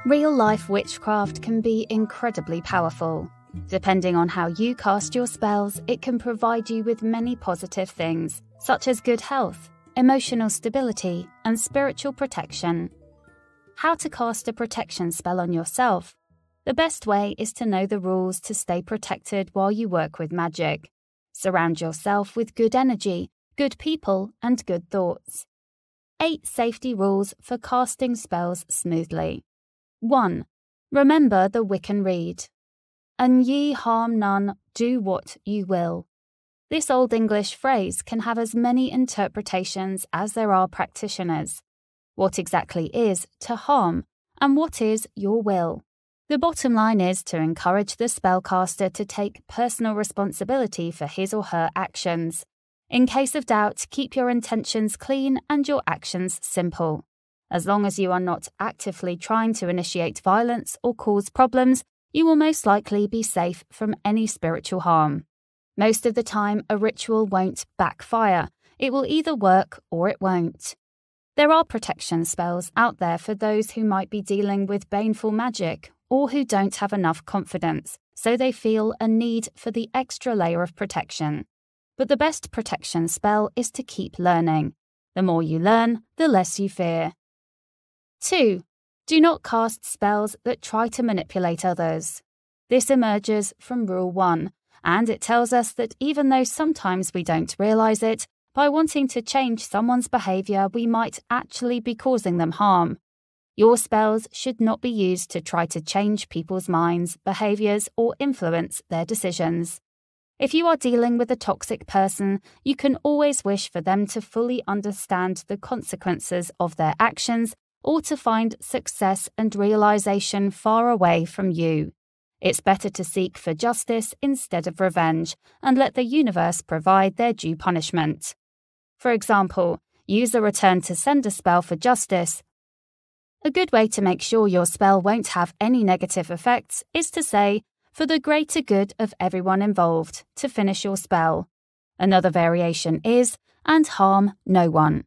Real-life witchcraft can be incredibly powerful. Depending on how you cast your spells, it can provide you with many positive things, such as good health, emotional stability, and spiritual protection. How to cast a protection spell on yourself? The best way is to know the rules to stay protected while you work with magic. Surround yourself with good energy, good people, and good thoughts. 8 safety rules for casting spells smoothly. 1. Remember the Wiccan rede. "An ye harm none, do what you will." This Old English phrase can have as many interpretations as there are practitioners. What exactly is to harm, and what is your will? The bottom line is to encourage the spellcaster to take personal responsibility for his or her actions. In case of doubt, keep your intentions clean and your actions simple. As long as you are not actively trying to initiate violence or cause problems, you will most likely be safe from any spiritual harm. Most of the time, a ritual won't backfire. It will either work or it won't. There are protection spells out there for those who might be dealing with baneful magic or who don't have enough confidence, so they feel a need for the extra layer of protection. But the best protection spell is to keep learning. The more you learn, the less you fear. 2. Do not cast spells that try to manipulate others. This emerges from Rule 1, and it tells us that even though sometimes we don't realize it, by wanting to change someone's behavior, we might actually be causing them harm. Your spells should not be used to try to change people's minds, behaviors, or influence their decisions. If you are dealing with a toxic person, you can always wish for them to fully understand the consequences of their actions or to find success and realization far away from you. It's better to seek for justice instead of revenge and let the universe provide their due punishment. For example, use a return to sender spell for justice. A good way to make sure your spell won't have any negative effects is to say, "for the greater good of everyone involved," to finish your spell. Another variation is, "and harm no one."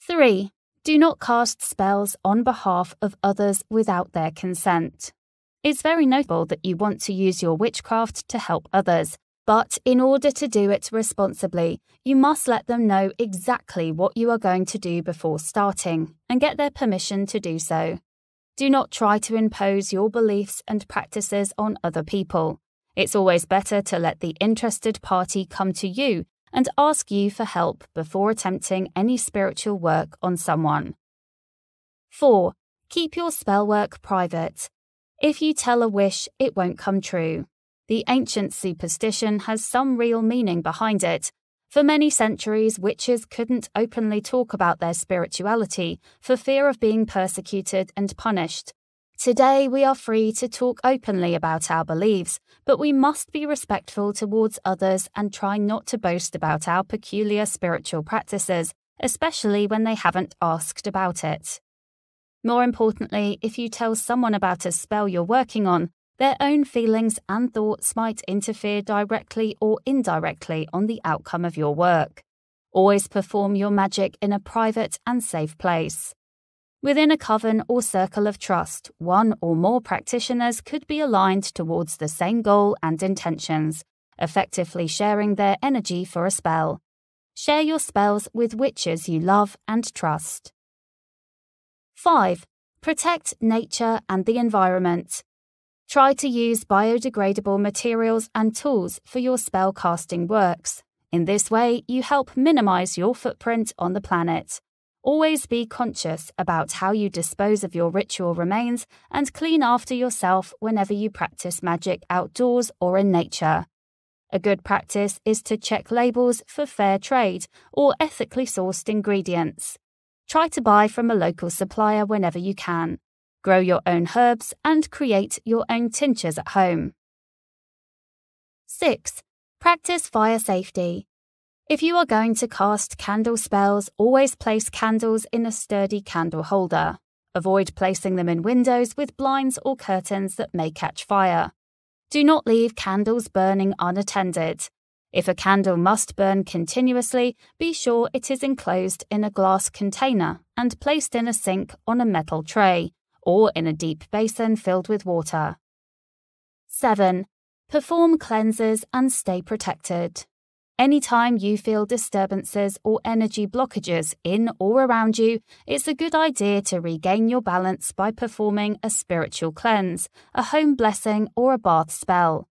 3. Do not cast spells on behalf of others without their consent. It's very notable that you want to use your witchcraft to help others, but in order to do it responsibly, you must let them know exactly what you are going to do before starting and get their permission to do so. Do not try to impose your beliefs and practices on other people. It's always better to let the interested party come to you and ask you for help before attempting any spiritual work on someone. 4. Keep your spell work private. If you tell a wish, it won't come true. The ancient superstition has some real meaning behind it. For many centuries, witches couldn't openly talk about their spirituality for fear of being persecuted and punished. Today, we are free to talk openly about our beliefs, but we must be respectful towards others and try not to boast about our peculiar spiritual practices, especially when they haven't asked about it. More importantly, if you tell someone about a spell you're working on, their own feelings and thoughts might interfere directly or indirectly on the outcome of your work. Always perform your magic in a private and safe place. Within a coven or circle of trust, one or more practitioners could be aligned towards the same goal and intentions, effectively sharing their energy for a spell. Share your spells with witches you love and trust. 5. Protect nature and the environment. Try to use biodegradable materials and tools for your spell casting works. In this way, you help minimize your footprint on the planet. Always be conscious about how you dispose of your ritual remains and clean after yourself whenever you practice magic outdoors or in nature. A good practice is to check labels for fair trade or ethically sourced ingredients. Try to buy from a local supplier whenever you can. Grow your own herbs and create your own tinctures at home. 6. Practice fire safety. If you are going to cast candle spells, always place candles in a sturdy candle holder. Avoid placing them in windows with blinds or curtains that may catch fire. Do not leave candles burning unattended. If a candle must burn continuously, be sure it is enclosed in a glass container and placed in a sink on a metal tray, or in a deep basin filled with water. 7. Perform cleanses and stay protected. Anytime you feel disturbances or energy blockages in or around you, it's a good idea to regain your balance by performing a spiritual cleanse, a home blessing, or a bath spell.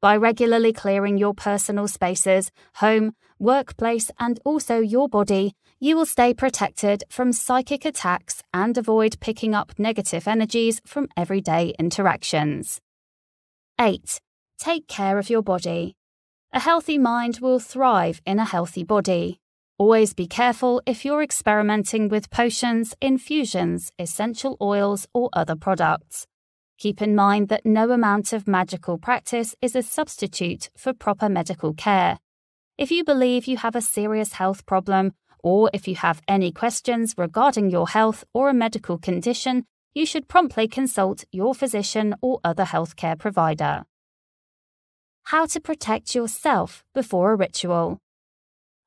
By regularly clearing your personal spaces, home, workplace, and also your body, you will stay protected from psychic attacks and avoid picking up negative energies from everyday interactions. 8. Take care of your body. A healthy mind will thrive in a healthy body. Always be careful if you're experimenting with potions, infusions, essential oils, or other products. Keep in mind that no amount of magical practice is a substitute for proper medical care. If you believe you have a serious health problem, or if you have any questions regarding your health or a medical condition, you should promptly consult your physician or other healthcare provider. How to protect yourself before a ritual.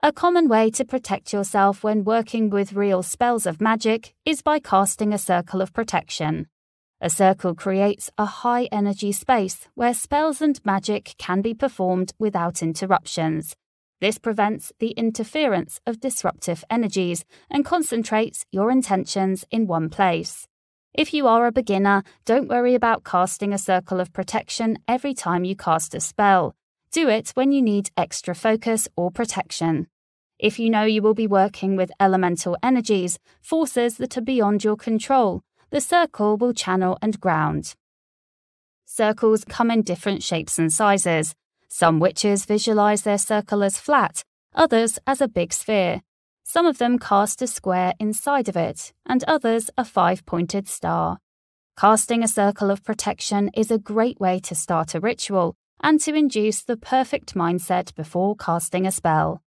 A common way to protect yourself when working with real spells of magic is by casting a circle of protection. A circle creates a high-energy space where spells and magic can be performed without interruptions. This prevents the interference of disruptive energies and concentrates your intentions in one place. If you are a beginner, don't worry about casting a circle of protection every time you cast a spell. Do it when you need extra focus or protection. If you know you will be working with elemental energies, forces that are beyond your control, the circle will channel and ground. Circles come in different shapes and sizes. Some witches visualize their circle as flat, others as a big sphere. Some of them cast a square inside of it, and others a 5-pointed star. Casting a circle of protection is a great way to start a ritual and to induce the perfect mindset before casting a spell.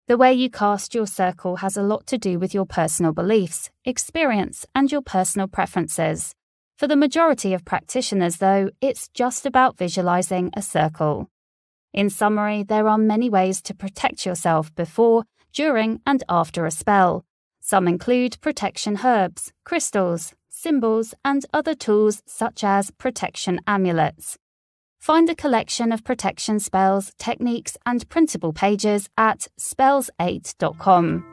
The way you cast your circle has a lot to do with your personal beliefs, experience, and your personal preferences. For the majority of practitioners, though, it's just about visualizing a circle. In summary, there are many ways to protect yourself before, during, and after a spell. Some include protection herbs, crystals, symbols, and other tools such as protection amulets. Find a collection of protection spells, techniques, and printable pages at spells8.com.